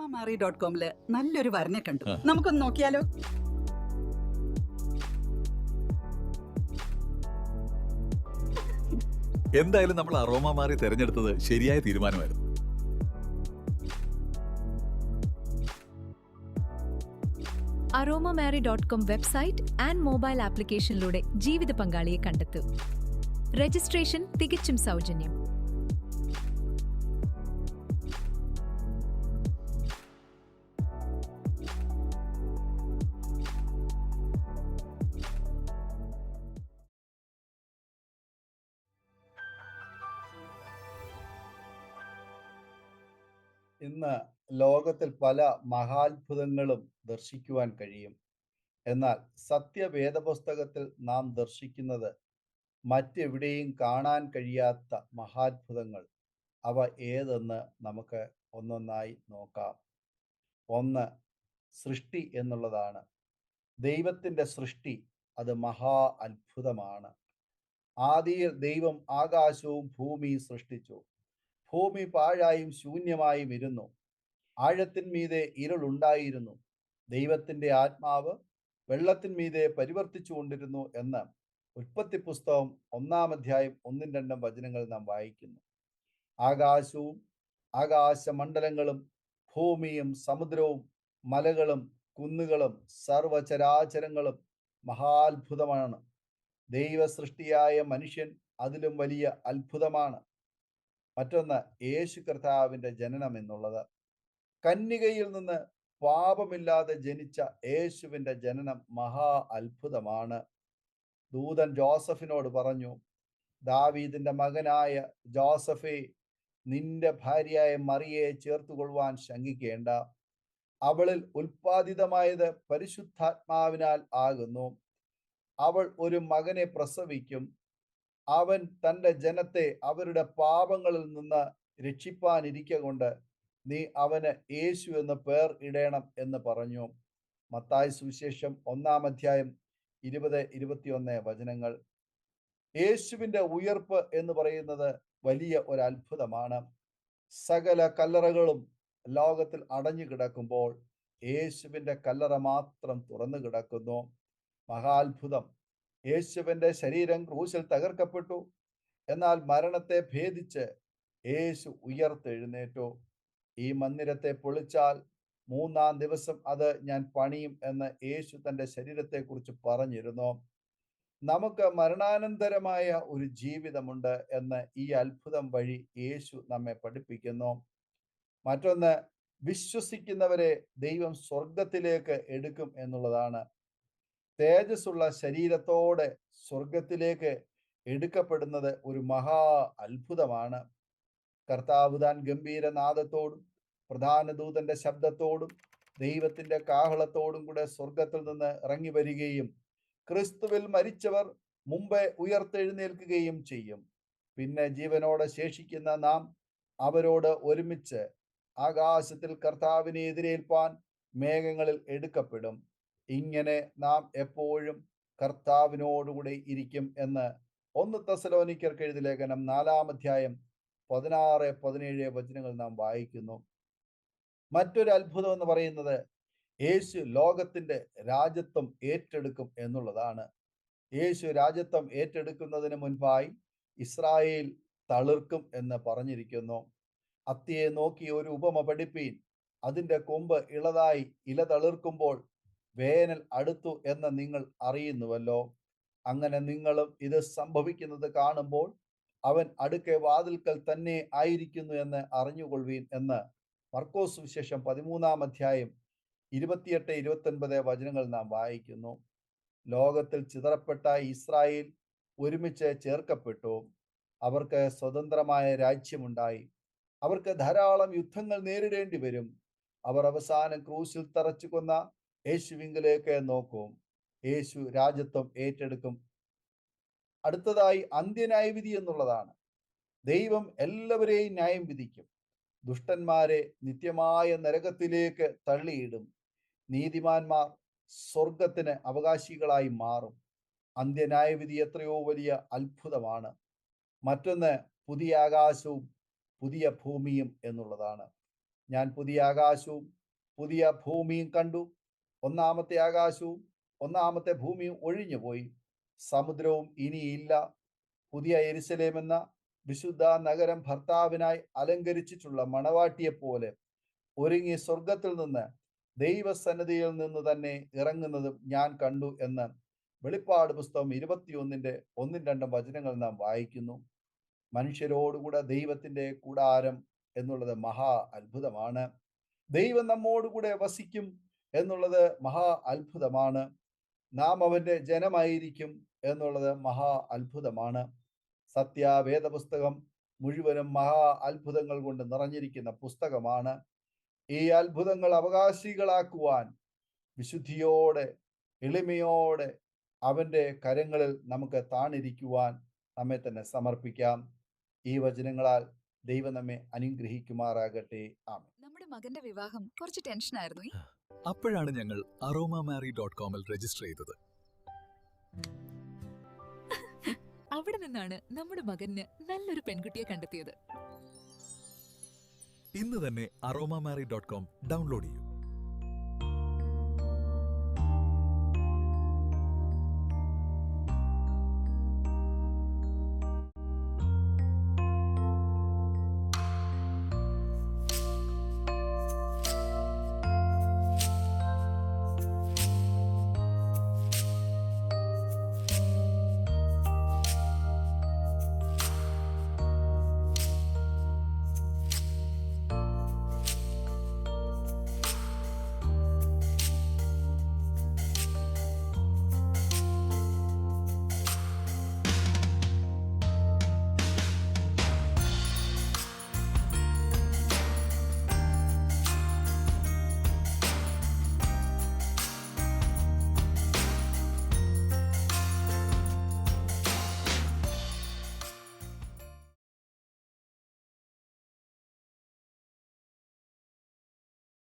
aromamari.com നല്ലൊരു വരനെ കണ്ടു. നമുക്കൊന്ന് നോക്കിയാലോ? എന്തായാലും നമ്മൾ അറോമ മാറി തെരഞ്ഞെടുത്തത് ശരിയായ തീരുമാനമായിരുന്നു. aromamary.com വെബ്സൈറ്റ് ആൻഡ് മൊബൈൽ ആപ്ലിക്കേഷനിലൂടെ ജീവിത പങ്കാളിയെ കണ്ടെത്തൂ. രജിസ്ട്രേഷൻ തികച്ചും സൗജന്യം. ഇന്ന് ലോകത്തിൽ പല മഹാത്ഭുതങ്ങളും ദർശിക്കുവാൻ കഴിയും. എന്നാൽ സത്യവേദപുസ്തകത്തിൽ നാം ദർശിക്കുന്നത് മറ്റെവിടെയും കാണാൻ കഴിയാത്ത മഹാത്ഭുതങ്ങൾ. അവ ഏതെന്ന് നമുക്ക് ഒന്നൊന്നായി നോക്കാം. ഒന്ന്, സൃഷ്ടി എന്നുള്ളതാണ്. ദൈവത്തിൻ്റെ സൃഷ്ടി അത് മഹാ അത്ഭുതമാണ്. ആദിയിൽ ദൈവം ആകാശവും ഭൂമിയും സൃഷ്ടിച്ചു. ഭൂമി പാഴായും ശൂന്യമായും ഇരുന്നു. ആഴത്തിന്മീതെ ഇരുളുണ്ടായിരുന്നു. ദൈവത്തിൻ്റെ ആത്മാവ് വെള്ളത്തിന്മീതെ പരിവർത്തിച്ചു കൊണ്ടിരുന്നു എന്ന് ഉൽപ്പത്തി പുസ്തകം 1-ാം അധ്യായം 1-2 വചനങ്ങൾ നാം വായിക്കുന്നു. ആകാശവും ആകാശമണ്ഡലങ്ങളും ഭൂമിയും സമുദ്രവും മലകളും കുന്നുകളും സർവചരാചരങ്ങളും മഹാത്ഭുതമാണ്. ദൈവ സൃഷ്ടിയായ മനുഷ്യൻ അതിലും വലിയ അത്ഭുതമാണ്. മറ്റൊന്ന്, യേശു കർത്താവിൻ്റെ ജനനം എന്നുള്ളത്. കന്യകയിൽ നിന്ന് പാപമില്ലാതെ ജനിച്ച യേശുവിൻ്റെ ജനനം മഹാ അത്ഭുതമാണ്. ദൂതൻ ജോസഫിനോട് പറഞ്ഞു, ദാവീദിന്റെ മകനായ ജോസഫേ, നിന്റെ ഭാര്യയായ മറിയയെ ചേർത്തുകൊള്ളുവാൻ ശങ്കിക്കേണ്ട. അവളിൽ ഉൽപ്പാദിതമായത് പരിശുദ്ധാത്മാവിനാൽ ആകുന്നു. അവൾ ഒരു മകനെ പ്രസവിക്കും. അവൻ തൻ്റെ ജനത്തെ അവരുടെ പാപങ്ങളിൽ നിന്ന് രക്ഷിപ്പാനിരിക്കൊണ്ട് നീ അവന് യേശു എന്ന് പേർ ഇടേണം എന്ന് പറഞ്ഞു. മത്തായി സുവിശേഷം 1-ാം അധ്യായം 20-21 വചനങ്ങൾ. യേശുവിൻ്റെ ഉയർപ്പ് എന്ന് പറയുന്നത് വലിയ ഒരു അത്ഭുതമാണ്. സകല കല്ലറകളും ലോകത്തിൽ അടഞ്ഞു കിടക്കുമ്പോൾ യേശുവിൻ്റെ കല്ലറ മാത്രം തുറന്നു കിടക്കുന്നു. മഹാത്ഭുതം. യേശുവിൻ്റെ ശരീരം ക്രൂശിൽ തകർക്കപ്പെട്ടു. എന്നാൽ മരണത്തെ ഭേദിച്ച് യേശു ഉയർത്തെഴുന്നേറ്റു. ഈ മന്ദിരത്തെ പൊളിച്ചാൽ 3-ാം ദിവസം അത് ഞാൻ പണിയും എന്ന് യേശു തൻ്റെ ശരീരത്തെക്കുറിച്ച് പറഞ്ഞിരുന്നു. നമുക്ക് മരണാനന്തരമായ ഒരു ജീവിതമുണ്ട് എന്ന് ഈ അത്ഭുതം വഴി യേശു നമ്മെ പഠിപ്പിക്കുന്നു. മറ്റൊന്ന്, വിശ്വസിക്കുന്നവരെ ദൈവം സ്വർഗത്തിലേക്ക് എടുക്കും എന്നുള്ളതാണ്. തേജസ്സുള്ള ശരീരത്തോടെ സ്വർഗത്തിലേക്ക് എടുക്കപ്പെടുന്നത് ഒരു മഹാ അത്ഭുതമാണ്. കർത്താവ് താൻ ഗംഭീരനാദത്തോടും പ്രധാന ദൂതന്റെ ശബ്ദത്തോടും ദൈവത്തിന്റെ കാഹളത്തോടും കൂടെ സ്വർഗത്തിൽ നിന്ന് ഇറങ്ങി വരികയും ക്രിസ്തുവിൽ മരിച്ചവർ മുമ്പേ ഉയർത്തെഴുന്നേൽക്കുകയും ചെയ്യും. പിന്നെ ജീവനോടെ ശേഷിക്കുന്ന നാം അവരോട് ഒരുമിച്ച് ആകാശത്തിൽ കർത്താവിനെ എതിരേൽപ്പാൻ മേഘങ്ങളിൽ എടുക്കപ്പെടും. ഇങ്ങനെ നാം എപ്പോഴും കർത്താവിനോടുകൂടെ ഇരിക്കും എന്ന് 1 തെസ്സലോനിക്കർക്ക് എഴുതിയ ലേഖനം 4-ാം അധ്യായം 16-17 വചനങ്ങൾ നാം വായിക്കുന്നു. മറ്റൊരു അത്ഭുതം എന്ന് പറയുന്നത് യേശു ലോകത്തിന്റെ രാജ്യത്വം ഏറ്റെടുക്കും എന്നുള്ളതാണ്. യേശു രാജ്യത്വം ഏറ്റെടുക്കുന്നതിന് മുൻപായി ഇസ്രായേൽ തളിർക്കും എന്ന് പറഞ്ഞിരിക്കുന്നു. അത്തിയെ നോക്കി ഒരു ഉപമ പഠിപ്പീൻ. അതിൻ്റെ കൊമ്പ് ഇളതായി ഇല തളിർക്കുമ്പോൾ വേനൽ അടുത്തു എന്ന് നിങ്ങൾ അറിയുന്നുവല്ലോ. അങ്ങനെ നിങ്ങളും ഇത് സംഭവിക്കുന്നത് കാണുമ്പോൾ അവൻ അടുക്കെ വാതിൽക്കൽ തന്നെ ആയിരിക്കുന്നു എന്ന് അറിഞ്ഞുകൊള്ളുവീൻ എന്ന് മർക്കോസ് സുവിശേഷം 13-ാം അധ്യായം 28-29 വചനങ്ങൾ നാം വായിക്കുന്നു. ലോകത്തിൽ ചിതറപ്പെട്ട ഇസ്രായേൽ ഒരുമിച്ച് ചേർക്കപ്പെട്ടു. അവർക്ക് സ്വതന്ത്രമായ രാജ്യമുണ്ടായി. അവർക്ക് ധാരാളം യുദ്ധങ്ങൾ നേരിടേണ്ടി വരും. അവർ അവസാനം ക്രൂശിൽ തറച്ചു കൊന്ന യേശുവിങ്കിലേക്ക് നോക്കും. യേശു രാജ്യത്വം ഏറ്റെടുക്കും. അടുത്തതായി അന്ത്യന്യായവിധി എന്നുള്ളതാണ്. ദൈവം എല്ലാവരെയും ന്യായം വിധിക്കും. ദുഷ്ടന്മാരെ നിത്യമായ നരകത്തിലേക്ക് തള്ളിയിടും. നീതിമാന്മാർ സ്വർഗത്തിന് അവകാശികളായി മാറും. അന്ത്യന്യായവിധി എത്രയോ വലിയ അത്ഭുതമാണ്. മറ്റൊന്ന്, പുതിയ ആകാശവും പുതിയ ഭൂമിയും എന്നുള്ളതാണ്. ഞാൻ പുതിയ ആകാശവും പുതിയ ഭൂമിയും കണ്ടു. ഒന്നാമത്തെ ആകാശവും ഒന്നാമത്തെ ഭൂമിയും ഒഴിഞ്ഞുപോയി, സമുദ്രവും ഇനിയില്ല. പുതിയ യെരുശലേം എന്ന വിശുദ്ധ നഗരം ഭർത്താവിനായി അലങ്കരിച്ചിട്ടുള്ള മണവാട്ടിയെപ്പോലെ ഒരുങ്ങി സ്വർഗത്തിൽ നിന്ന് ദൈവസന്നിധിയിൽ നിന്ന് തന്നെ ഇറങ്ങുന്നതും ഞാൻ കണ്ടു എന്ന് വെളിപ്പാട് പുസ്തകം 21-ന്റെ 1-2 വചനങ്ങൾ നാം വായിക്കുന്നു. മനുഷ്യരോടുകൂടെ ദൈവത്തിന്റെ കൂടാരം എന്നുള്ളത് മഹാ അത്ഭുതമാണ്. ദൈവം നമ്മോടുകൂടെ വസിക്കും എന്നുള്ളത് മഹാ അത്ഭുതമാണ്. നാം അവന്റെ ജനമായിരിക്കും എന്നുള്ളത് മഹാ അത്ഭുതമാണ്. സത്യവേദ പുസ്തകം മുഴുവനും മഹാ അത്ഭുതങ്ങൾ കൊണ്ട് നിറഞ്ഞിരിക്കുന്ന പുസ്തകമാണ്. ഈ അത്ഭുതങ്ങൾ അവകാശികളാക്കുവാൻ വിശുദ്ധിയോടെ എളിമയോടെ അവന്റെ കരങ്ങളിൽ നമുക്ക് താണിരിക്കുവാൻ നമ്മെ തന്നെ സമർപ്പിക്കാം. ഈ വചനങ്ങളാൽ ദൈവം നമ്മെ അനുഗ്രഹിക്കുമാറാകട്ടെ. ആമേൻ. നമ്മുടെ മകന്റെ വിവാഹം കുറച്ച് ടെൻഷനായിരുന്നു. അപ്പോഴാണ് ഞങ്ങൾ aromamary.com-ൽ രജിസ്റ്റർ ചെയ്തത്. അവിടെ നിന്നാണ് നമ്മുടെ മകന് നല്ലൊരു പെൺകുട്ടിയെ കണ്ടെത്തിയത്. ഇന്ന് തന്നെ aromamary.com ഡൗൺലോഡ് ചെയ്യൂ.